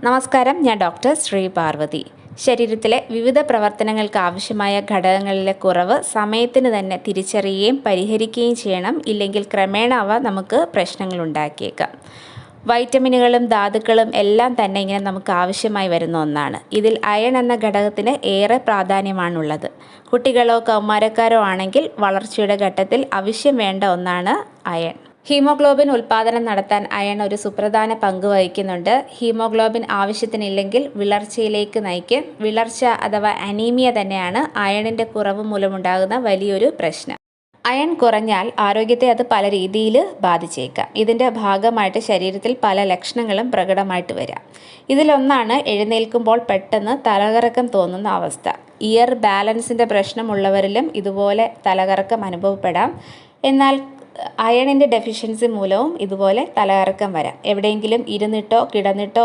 നമസ്കാരം, ഞാൻ ഡോക്ടർ ശ്രീ പാർവതി. ശരീരത്തിലെ വിവിധ പ്രവർത്തനങ്ങൾക്ക് ആവശ്യമായ ഘടകങ്ങളിലെ കുറവ് സമയത്തിന് തന്നെ തിരിച്ചറിയുകയും പരിഹരിക്കുകയും ചെയ്യണം. ഇല്ലെങ്കിൽ ക്രമേണ അവ നമുക്ക് പ്രശ്നങ്ങൾ ഉണ്ടാക്കിയേക്കാം. വൈറ്റമിനുകളും ധാതുക്കളും എല്ലാം തന്നെ ഇങ്ങനെ നമുക്ക് ആവശ്യമായി വരുന്ന ഒന്നാണ്. ഇതിൽ അയൺ എന്ന ഘടകത്തിന് ഏറെ പ്രാധാന്യമാണുള്ളത്. കുട്ടികളോ കൗമാരക്കാരോ ആണെങ്കിൽ വളർച്ചയുടെ ഘട്ടത്തിൽ ആവശ്യം വേണ്ട ഒന്നാണ് അയൺ. ഹീമോഗ്ലോബിൻ ഉൽപ്പാദനം നടത്താൻ അയൺ ഒരു സുപ്രധാന പങ്ക് വഹിക്കുന്നുണ്ട്. ഹീമോഗ്ലോബിൻ ആവശ്യത്തിനില്ലെങ്കിൽ വിളർച്ചയിലേക്ക് നയിക്കും. വിളർച്ച അഥവാ അനീമിയ തന്നെയാണ് അയണിൻ്റെ കുറവ് മൂലമുണ്ടാകുന്ന വലിയൊരു പ്രശ്നം. അയൺ കുറഞ്ഞാൽ ആരോഗ്യത്തെ അത് പല രീതിയിൽ ബാധിച്ചേക്കാം. ഇതിൻ്റെ ഭാഗമായിട്ട് ശരീരത്തിൽ പല ലക്ഷണങ്ങളും പ്രകടമായിട്ട് വരാം. ഇതിലൊന്നാണ് എഴുന്നേൽക്കുമ്പോൾ പെട്ടെന്ന് തലകറക്കം തോന്നുന്ന അവസ്ഥ. ഇയർ ബാലൻസിൻ്റെ പ്രശ്നമുള്ളവരിലും ഇതുപോലെ തലകറക്കം അനുഭവപ്പെടാം. എന്നാൽ അയണിൻ്റെ ഡെഫിഷ്യൻസി മൂലവും ഇതുപോലെ തലകറക്കം വരാം. എവിടെയെങ്കിലും ഇരുന്നിട്ടോ കിടന്നിട്ടോ